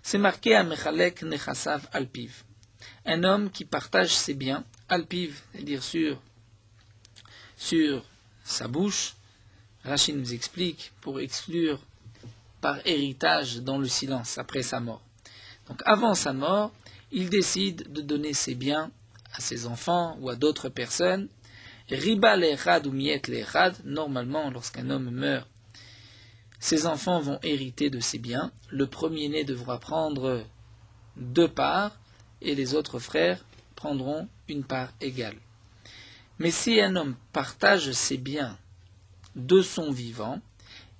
c'est marqué à Mechalek Nechasav Alpiv. un homme qui partage ses biens, alpiv, c'est-à-dire sur sa bouche. Rachid nous explique pour exclure par héritage dans le silence après sa mort. Donc avant sa mort, il décide de donner ses biens à ses enfants ou à d'autres personnes. Riba l'echad ou miet l'echad, normalement lorsqu'un homme meurt, ses enfants vont hériter de ses biens. Le premier-né devra prendre 2 parts et les autres frères prendront une part égale. Mais si un homme partage ses biens de son vivant,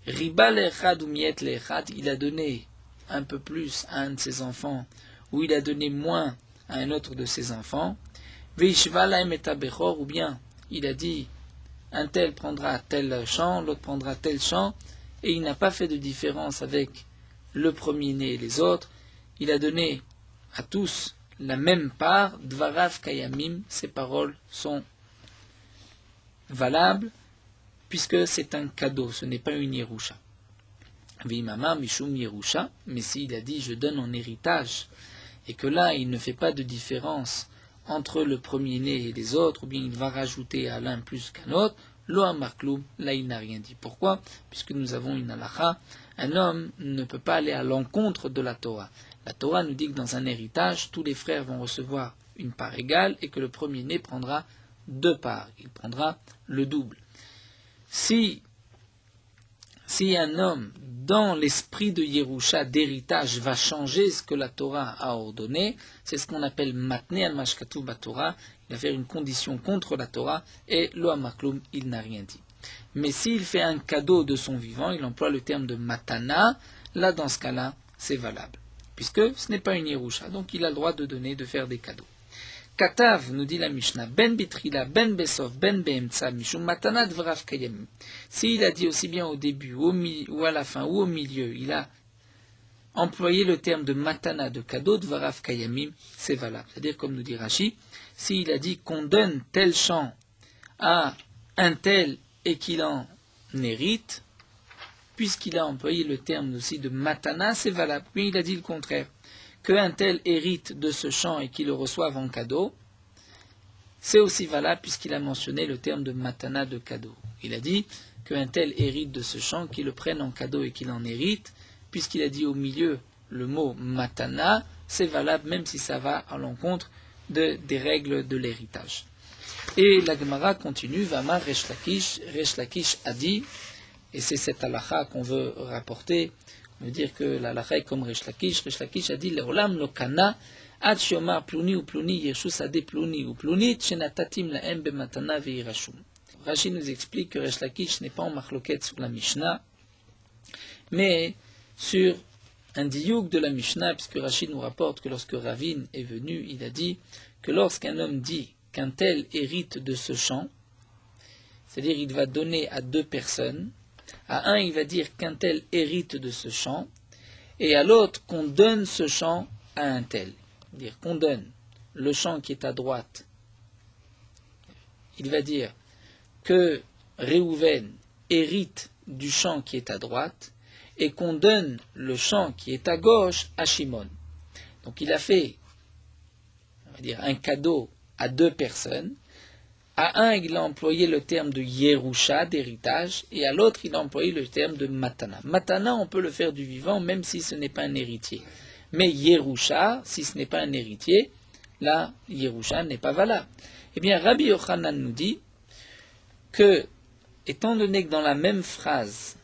Riba l'echad ou miet l'echad, il a donné un peu plus à un de ses enfants ou il a donné moins à un autre de ses enfants, Veishva lahem et abechor, ou bien il a dit un tel prendra tel champ, l'autre prendra tel champ, et il n'a pas fait de différence avec le premier-né et les autres, il a donné à tous la même part, Dvarav Kayamim, ces paroles sont valables, puisque c'est un cadeau, ce n'est pas une Yerusha. Vimama Mishum Yerusha, mais s'il a dit je donne en héritage, et que là il ne fait pas de différence entre le premier-né et les autres, ou bien il va rajouter à l'un plus qu'à l'autre, Lo Amarkloum, là il n'a rien dit. Pourquoi? Puisque nous avons une halakha, un homme ne peut pas aller à l'encontre de la Torah. La Torah nous dit que dans un héritage, tous les frères vont recevoir une part égale et que le premier-né prendra 2 parts, il prendra le double. Si un homme, dans l'esprit de Yerusha, d'héritage, va changer ce que la Torah a ordonné, c'est ce qu'on appelle matne al mashkatu batorah, il va faire une condition contre la Torah, et lo amakloum, il n'a rien dit. Mais s'il fait un cadeau de son vivant, il emploie le terme de matana, là dans ce cas-là, c'est valable, puisque ce n'est pas une Yerusha, donc il a le droit de donner, de faire des cadeaux. Katav, nous dit la Mishnah, ben bitrila, ben besov, ben beemtsa, mishum matana dvarav kayem. S'il a dit aussi bien au début, ou à la fin, ou au milieu, il a employé le terme de matana, de cadeau, dvarav kayamim, c'est valable. C'est-à-dire, comme nous dit Rashi, s'il a dit qu'on donne tel champ à un tel et qu'il en hérite, puisqu'il a employé le terme aussi de matana, c'est valable. Mais il a dit le contraire. Qu'un tel hérite de ce champ et qu'il le reçoive en cadeau, c'est aussi valable puisqu'il a mentionné le terme de matana, de cadeau. Il a dit qu'un tel hérite de ce champ, qu'il le prenne en cadeau et qu'il en hérite, puisqu'il a dit au milieu le mot matana, c'est valable même si ça va à l'encontre des règles de l'héritage. Et la Gemara continue, Vamar Resh Lakish a dit, et c'est cette halakha qu'on veut rapporter, on veut dire que la halakha est comme Resh Lakish a dit, Leolam lo kana, ad shiomar pluni ou pluni, yeshu sade pluni ou pluni, chenatatim laem bematana veirashum. Rashi nous explique que Resh Lakish n'est pas en machloket sur la Mishnah, mais sur un diouk de la Mishnah, puisque Rashi nous rapporte que lorsque Ravin est venu, il a dit que lorsqu'un homme dit qu'un tel hérite de ce champ, c'est-à-dire il va donner à 2 personnes, à un il va dire qu'un tel hérite de ce champ, et à l'autre qu'on donne ce champ à un tel. C'est-à-dire qu'on donne le champ qui est à droite, il va dire que Réhouven hérite du champ qui est à droite, et qu'on donne le champ qui est à gauche à Shimon. Donc il a fait, on va dire, un cadeau à 2 personnes. À un, il a employé le terme de Yerusha, d'héritage, et à l'autre, il a employé le terme de Matana. Matana, on peut le faire du vivant, même si ce n'est pas un héritier. Mais Yerusha, si ce n'est pas un héritier, là, Yerusha n'est pas valable. Eh bien, Rabbi Yochanan nous dit que, étant donné que dans la même phrase,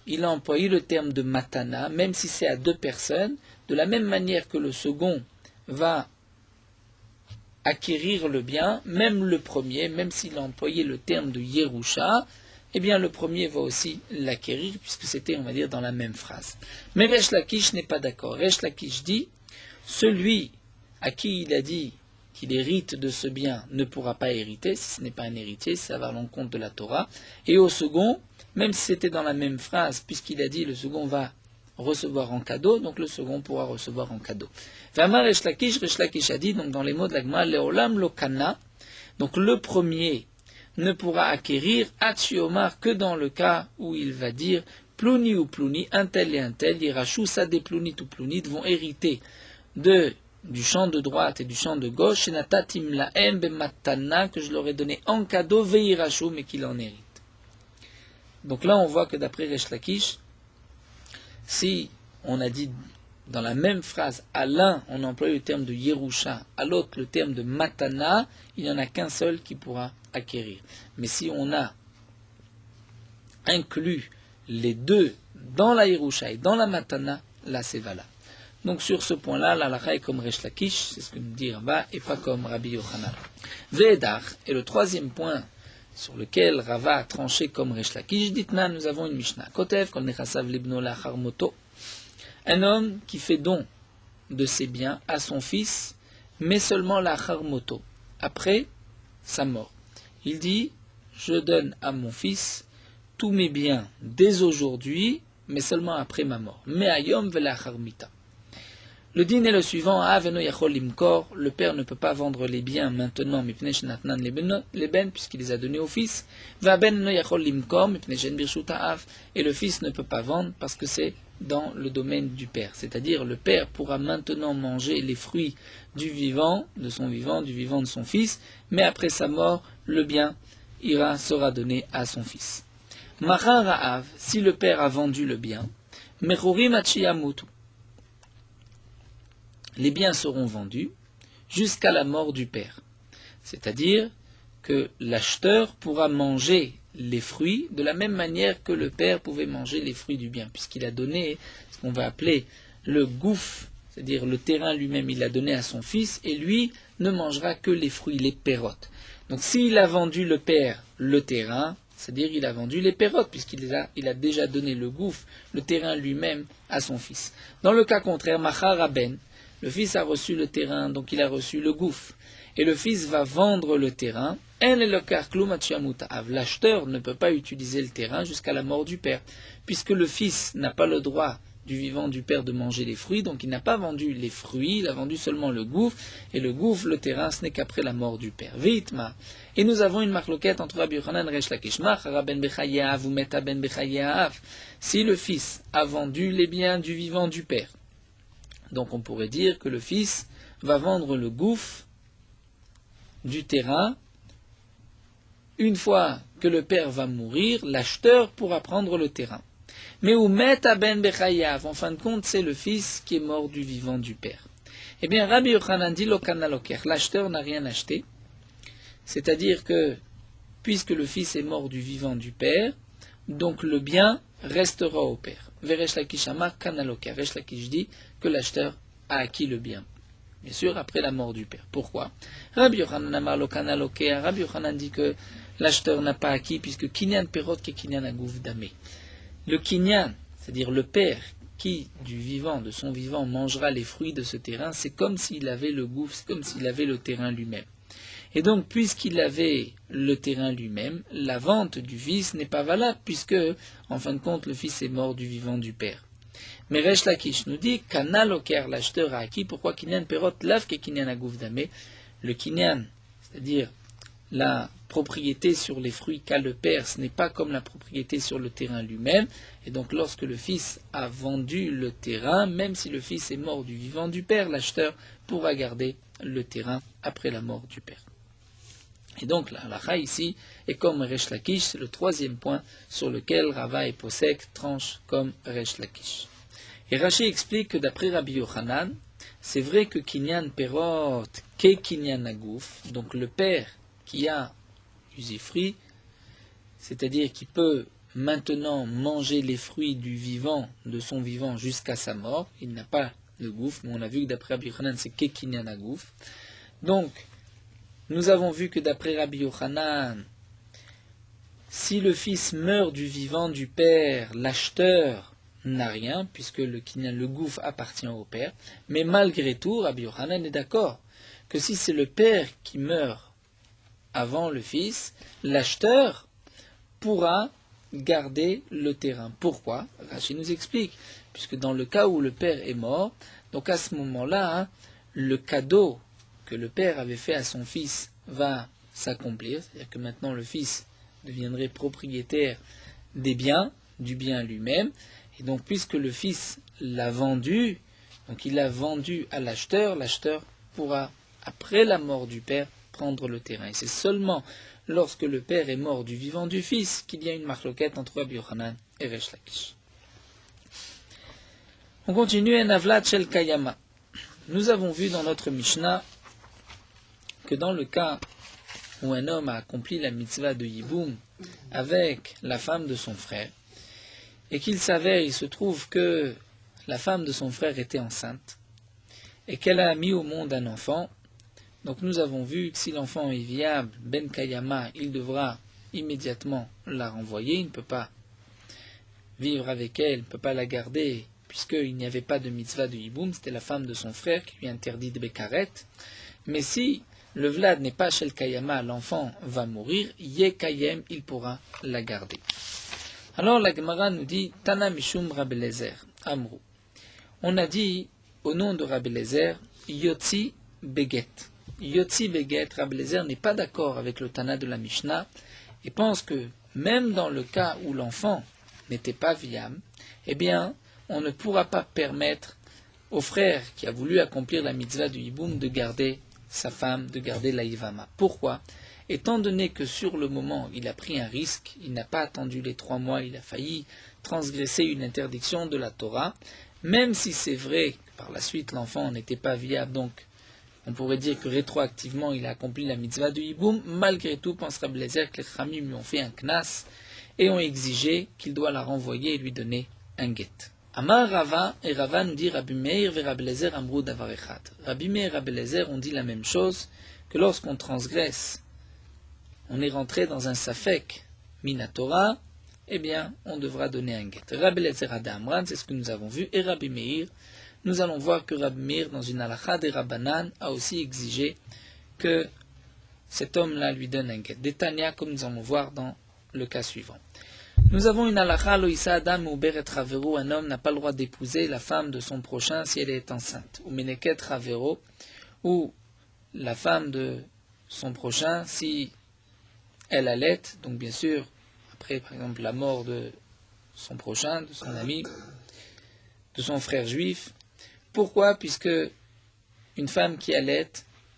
il a employé le terme de Matana, même si c'est à 2 personnes, de la même manière que le second va acquérir le bien, même le premier, même s'il a employé le terme de Yerusha, eh bien le premier va aussi l'acquérir, puisque c'était, on va dire, dans la même phrase. Mais Resh Lakish n'est pas d'accord. Resh Lakish dit, celui à qui il a dit qu'il hérite de ce bien ne pourra pas hériter, si ce n'est pas un héritier, ça va à l'encontre de la Torah. Et au second, même si c'était dans la même phrase, puisqu'il a dit le second va recevoir en cadeau, donc le second pourra recevoir en cadeau. Vamar Resh Lakish a dit, donc dans les mots de la Gemara, Leolam lo kana, donc le premier ne pourra acquérir Hatsiomar que dans le cas où il va dire Plouni ou Plouni, un tel et un tel, Yirachou, Sadé Plounit ou Plounit vont hériter de du champ de droite et du champ de gauche, Natatim lahem bematana, que je leur ai donné en cadeau, veirachou, mais qu'il en hérite. Donc là, on voit que d'après Resh Lakish, si on a dit dans la même phrase, à l'un on emploie le terme de Yerusha, à l'autre le terme de Matana, il n'y en a qu'un seul qui pourra acquérir. Mais si on a inclus les deux dans la Yerusha et dans la Matana, là c'est valable. Donc sur ce point-là, la halakha est comme Resh Lakish, c'est ce que nous dit Rava, et pas comme Rabbi Yochanan. Ve'edach, et le troisième point sur lequel Rava a tranché comme Resh Lakish, ditna, nous avons une Mishnah. Kotev, kol nechasav libno lachar moto. Un homme qui fait don de ses biens à son fils, mais seulement lachar moto, après sa mort. Il dit, je donne à mon fils tous mes biens dès aujourd'hui, mais seulement après ma mort. Mais ayom velachar mita. Le din est le suivant, le père ne peut pas vendre les biens maintenant, puisqu'il les a donnés au fils, et le fils ne peut pas vendre parce que c'est dans le domaine du père. C'est-à-dire le père pourra maintenant manger les fruits du vivant, du vivant de son fils, mais après sa mort, le bien sera donné à son fils. Si le père a vendu le bien, les biens seront vendus jusqu'à la mort du père. C'est-à-dire que l'acheteur pourra manger les fruits de la même manière que le père pouvait manger les fruits du bien, puisqu'il a donné ce qu'on va appeler le gouffre, c'est-à-dire le terrain lui-même, il l'a donné à son fils, et lui ne mangera que les fruits, les pérotes. Donc s'il a vendu le père le terrain, c'est-à-dire il a vendu les pérotes, puisqu'il a déjà donné le gouffre, le terrain lui-même, à son fils. Dans le cas contraire, Machar Aben, le fils a reçu le terrain, donc il a reçu le gouffre. Et le fils va vendre le terrain. L'acheteur ne peut pas utiliser le terrain jusqu'à la mort du père, puisque le fils n'a pas le droit du vivant du père de manger les fruits, donc il n'a pas vendu les fruits, il a vendu seulement le gouffre, et le gouffre, le terrain, ce n'est qu'après la mort du père. Vitma. Et nous avons une marloquette entre Rabbi Yochanan et Resh Lakish. Si le fils a vendu les biens du vivant du père, donc on pourrait dire que le fils va vendre le gouffre du terrain. Une fois que le père va mourir, l'acheteur pourra prendre le terrain. Mais où met ben bechayav, en fin de compte, c'est le fils qui est mort du vivant du père. Eh bien, Rabbi Yochanan dit lokana loker, l'acheteur n'a rien acheté. C'est-à-dire que, puisque le fils est mort du vivant du père, donc le bien restera au père. Veresh Lakish amar kana loker. Resh Lakish dit que l'acheteur a acquis le bien. Bien sûr, après la mort du père. Pourquoi? Rabbi Yochanan amar lokana loker. Rabbi Yochanan dit que l'acheteur n'a pas acquis, puisque kinyan perot ke kinyan agouf damé. Le kinyan, c'est-à-dire le père qui, du vivant, de son vivant, mangera les fruits de ce terrain, c'est comme s'il avait le gouffre, c'est comme s'il avait le terrain lui-même. Et donc, puisqu'il avait le terrain lui-même, la vente du fils n'est pas valable, puisque, en fin de compte, le fils est mort du vivant du père. Mais Resh Lakish nous dit, Kana loker, l'acheteur a acquis, pourquoi kinyan perot lav ke kinyan agouf damé. Le kinyan, c'est-à-dire la propriété sur les fruits qu'a le père, ce n'est pas comme la propriété sur le terrain lui-même. Et donc, lorsque le fils a vendu le terrain, même si le fils est mort du vivant du père, l'acheteur pourra garder le terrain après la mort du père. Et donc, la halakha ici est comme Resh Lakish, c'est le troisième point sur lequel Rava et Posek tranchent comme Resh Lakish. Et Rashi explique que d'après Rabbi Yochanan, c'est vrai que Kinyan Perot, Ke Kinyan Agouf, donc le père qui a usufruit, c'est-à-dire qui peut maintenant manger les fruits du vivant, de son vivant jusqu'à sa mort, il n'a pas de gouffre, mais on a vu que d'après Rabbi Yochanan, c'est Ke Kinyan Agouf. Donc, nous avons vu que d'après Rabbi Yochanan, si le fils meurt du vivant du père, l'acheteur n'a rien, puisque le kinyan, le gouffre, appartient au père. Mais malgré tout, Rabbi Yochanan est d'accord que si c'est le père qui meurt avant le fils, l'acheteur pourra garder le terrain. Pourquoi? Rashi nous explique, puisque dans le cas où le père est mort, donc à ce moment-là, le cadeau que le père avait fait à son fils va s'accomplir, c'est-à-dire que maintenant le fils deviendrait propriétaire des biens, du bien lui-même, et donc puisque le fils l'a vendu, Donc il a vendu à l'acheteur, l'acheteur pourra, après la mort du père, prendre le terrain. Et c'est seulement lorsque le père est mort du vivant du fils qu'il y a une marloquette entre Rabbi Yochanan et Resh Lakish. On continue, en Avlat Shel Kayama. Nous avons vu dans notre Mishnah que dans le cas où un homme a accompli la mitzvah de Yiboum avec la femme de son frère, et qu'il s'avère, il se trouve que la femme de son frère était enceinte, et qu'elle a mis au monde un enfant, donc nous avons vu que si l'enfant est viable, Ben Kayama, il devra immédiatement la renvoyer, il ne peut pas vivre avec elle, il ne peut pas la garder, puisqu'il n'y avait pas de mitzvah de Yiboum, c'était la femme de son frère qui lui interdit de Bekaret. Mais si le Vlad n'est pas Shel Kayama, l'enfant va mourir, Ye Kayem, il pourra la garder. Alors la Gemara nous dit, Tana Mishum Rabbi Eliezer, Amrou. On a dit, au nom de Rabbi Eliezer, Yotzi Beget. Yotzi Beget, Rabbi Eliezer n'est pas d'accord avec le Tana de la Mishnah, et pense que même dans le cas où l'enfant n'était pas viable, eh bien, on ne pourra pas permettre au frère qui a voulu accomplir la mitzvah du Yiboum de garder sa femme, de garder la Yivama. Pourquoi ? Étant donné que sur le moment, il a pris un risque, il n'a pas attendu les 3 mois, il a failli transgresser une interdiction de la Torah, même si c'est vrai que par la suite l'enfant n'était pas viable, donc on pourrait dire que rétroactivement il a accompli la mitzvah du Yiboum, malgré tout, pense Rabbi Eliezer que les Khamim lui ont fait un knas et ont exigé qu'il doit la renvoyer et lui donner un guet. Amar Rava, et Rava nous dit Rabbi Meir et Rabbi Eliezer amrou davar echad. Rabbi Meir et Rabbi Eliezer ont dit la même chose, que lorsqu'on transgresse, on est rentré dans un safek minatora, eh bien, on devra donner un guet. Rabbi Eliezer Ada Amran, c'est ce que nous avons vu, et Rabbi Meir, nous allons voir que Rabbi Meir, dans une halakha des Rabbanan, a aussi exigé que cet homme-là lui donne un guet. Des Tanya, comme nous allons voir dans le cas suivant. Nous avons une halakha, loïsa adam ou beret ravero, un homme n'a pas le droit d'épouser la femme de son prochain si elle est enceinte. Ou meneket ravero, ou la femme de son prochain si elle allait, donc bien sûr, après par exemple la mort de son prochain, de son ami, de son frère juif. Pourquoi ? Puisque une femme qui allait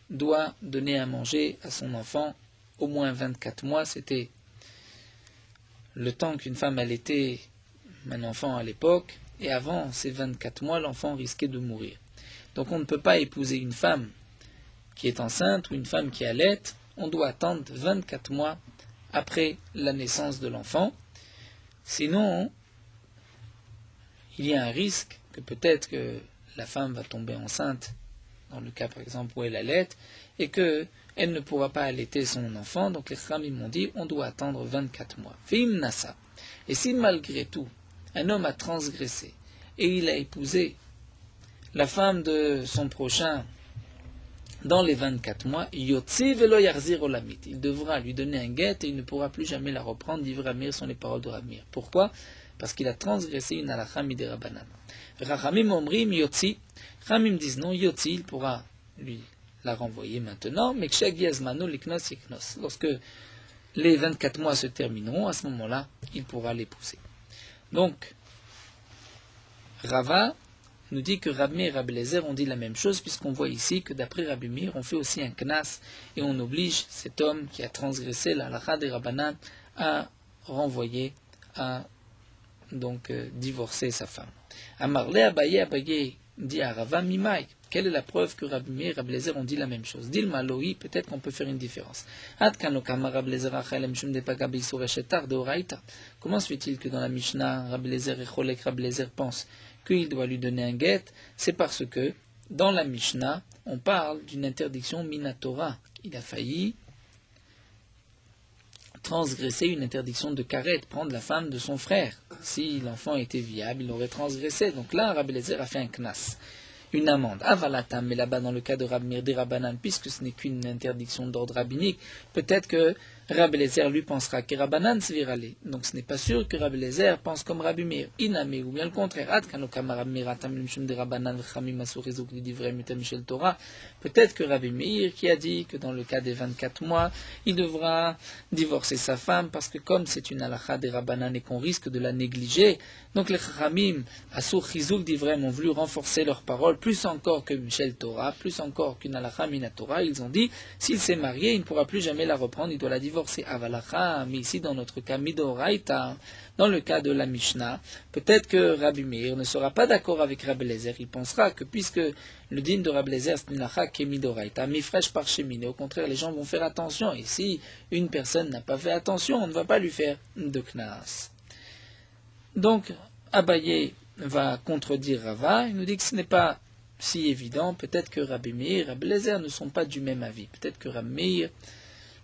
doit donner à manger à son enfant au moins 24 mois, c'était le temps qu'une femme allaitait un enfant à l'époque, et avant ces 24 mois, l'enfant risquait de mourir. Donc on ne peut pas épouser une femme qui est enceinte ou une femme qui allaite, on doit attendre 24 mois après la naissance de l'enfant. Sinon, il y a un risque que peut-être que la femme va tomber enceinte, dans le cas par exemple où elle allaite, et qu'elle ne pourra pas allaiter son enfant. Donc les Khamim m'ont dit, on doit attendre 24 mois. Fim nasa. Et si malgré tout, un homme a transgressé, et il a épousé la femme de son prochain dans les 24 mois, Yotzi velo yarzir olamit. Il devra lui donner un guet et il ne pourra plus jamais la reprendre. Dit Ramir sont les paroles de Ramir. Pourquoi ? Parce qu'il a transgressé une halakha midei Rabbanan. Rachamim omrim Yotzi. Rachamim disent non, Yotzi, il pourra lui la renvoyer maintenant, mais kshagiazmano liknos yeknos. Lorsque les 24 mois se termineront, à ce moment-là, il pourra l'épouser. Donc, Rava nous dit que Rabbi Meir et Rabbi Eliezer ont dit la même chose, puisqu'on voit ici que d'après Rabbi Meir, on fait aussi un knas et on oblige cet homme qui a transgressé la halakha des Rabbanan à renvoyer, à divorcer sa femme. Amarle Abaye, Abaye dit à Rava Mimai. Quelle est la preuve que Rabbi Meir et Rabbi Eliezer ont dit la même chose? Dilma Loï, peut-être qu'on peut faire une différence. Comment se fait-il que dans la Mishnah, Rabbi Eliezer et Cholek, Rabbi Eliezer pense qu'il doit lui donner un guet? C'est parce que dans la Mishnah, on parle d'une interdiction minatora. Il a failli transgresser une interdiction de karet, prendre la femme de son frère. Si l'enfant était viable, il aurait transgressé. Donc là, Rabbi Eliezer a fait un knas, une amende. Avalatam, mais là-bas dans le cas de Rabbi Meir des Rabbanan, puisque ce n'est qu'une interdiction d'ordre rabbinique, peut-être que Rabbi Eliezer lui pensera que Rabbanan Svirale. Donc ce n'est pas sûr que Rabbi Eliezer pense comme Rabbi Meir. Iname, ou bien le contraire. Peut-être que Rabbi Meir qui a dit que dans le cas des 24 mois, il devra divorcer sa femme parce que comme c'est une halakha des Rabbanan et qu'on risque de la négliger, donc les Chachamim, Asur Chizuk d'Ivrem, ont voulu renforcer leurs paroles plus encore que Michel Torah, plus encore qu'une halakha minatora. Ils ont dit, s'il s'est marié, il ne pourra plus jamais la reprendre, il doit la divorcer. Avalacha, mais ici dans notre cas Midoraita, dans le cas de la Mishnah, peut-être que Rabbi Meir ne sera pas d'accord avec Rabbi Eliezer. Il pensera que puisque le din de Rabbi Eliezer c'est une halakha qui est Midoraita, Mifresh par Shemine, au contraire les gens vont faire attention. Et si une personne n'a pas fait attention, on ne va pas lui faire de knas. Donc Abaye va contredire Rava, il nous dit que ce n'est pas si évident, peut-être que Rabbi Meir et Rabbi Eliezer ne sont pas du même avis, peut-être que Rabbi Meir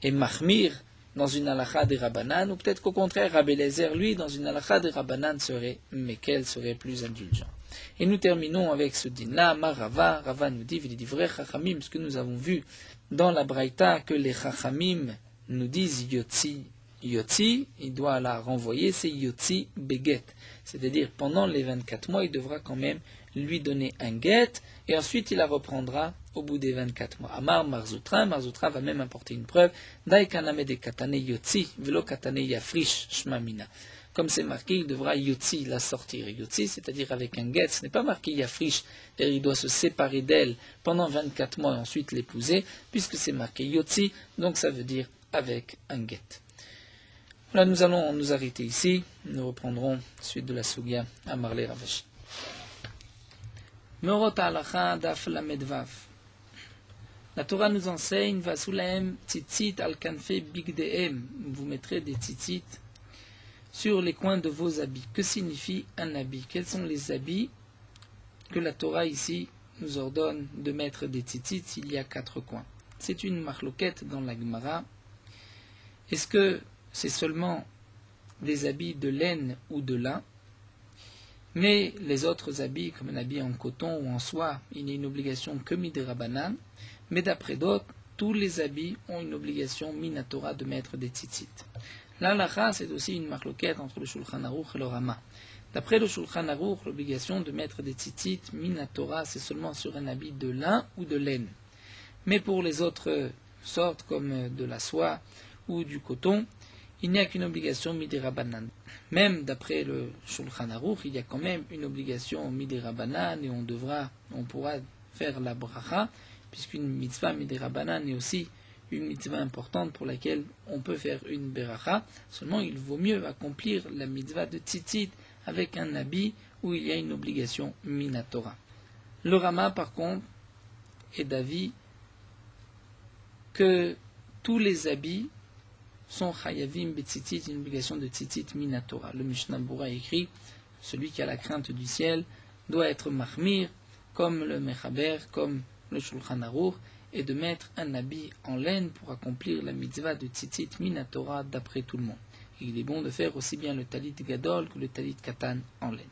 est mahmir dans une halakha des Rabbanan, ou peut-être qu'au contraire Rabbi Eliezer, lui, dans une halakha des Rabbanan serait mekel, serait plus indulgent. Et nous terminons avec ce din-là, Rava, Rava nous dit, v'lidivrei chachamim, ce que nous avons vu dans la Braïta, que les chachamim nous disent yotzi, yotzi, il doit la renvoyer, c'est yotzi beget. C'est-à-dire, pendant les 24 mois, il devra quand même lui donner un get, et ensuite il la reprendra au bout des 24 mois. Amar Marzoutra, Marzoutra va même apporter une preuve, Dai kaname de katane yotzi, velo katane yafrish shmamina. Comme c'est marqué, il devra yotzi la sortir. Yotzi, c'est-à-dire avec un get, ce n'est pas marqué yafrish, c'est-à-dire il doit se séparer d'elle pendant 24 mois et ensuite l'épouser, puisque c'est marqué yotzi, donc ça veut dire avec un get. Là, nous allons nous arrêter ici. Nous reprendrons suite de la Sugya à Marley Ravashi. Meorot halacha daf lamed vav. La Torah nous enseigne Vasulaem tzitzit al kanfe bigdehem. Vous mettrez des tzitzit sur les coins de vos habits. Que signifie un habit? Quels sont les habits que la Torah ici nous ordonne de mettre des tzitzit s'il y a 4 coins? C'est une marloquette dans la Gemara. Est-ce que c'est seulement des habits de laine ou de lin? Mais les autres habits, comme un habit en coton ou en soie, il n'y a une obligation que midirabanan. Mais d'après d'autres, tous les habits ont une obligation minatora de mettre des tzitzit. L'halakha, c'est aussi une marloquette entre le Shulchan Aruch et le Rama. D'après le Shulchan Aruch, l'obligation de mettre des tzitzit minatora, c'est seulement sur un habit de lin ou de laine. Mais pour les autres sortes, comme de la soie ou du coton, il n'y a qu'une obligation midirabanan. Même d'après le Shulchan Aruch, il y a quand même une obligation midirabanan et on pourra faire la bracha, puisqu'une mitzvah midirabanan est aussi une mitzvah importante pour laquelle on peut faire une beracha. Seulement, il vaut mieux accomplir la mitzvah de tzitzit avec un habit où il y a une obligation minatora. Le Rama, par contre, est d'avis que tous les habits sont chayavim betzitzit, une obligation de tzitzit minatora. Le Mishnah Bura écrit, celui qui a la crainte du ciel doit être mahmir, comme le Mechaber, comme le Shulchan Aruch, et de mettre un habit en laine pour accomplir la mitzvah de tzitzit minatora d'après tout le monde. Il est bon de faire aussi bien le talit gadol que le talit katan en laine.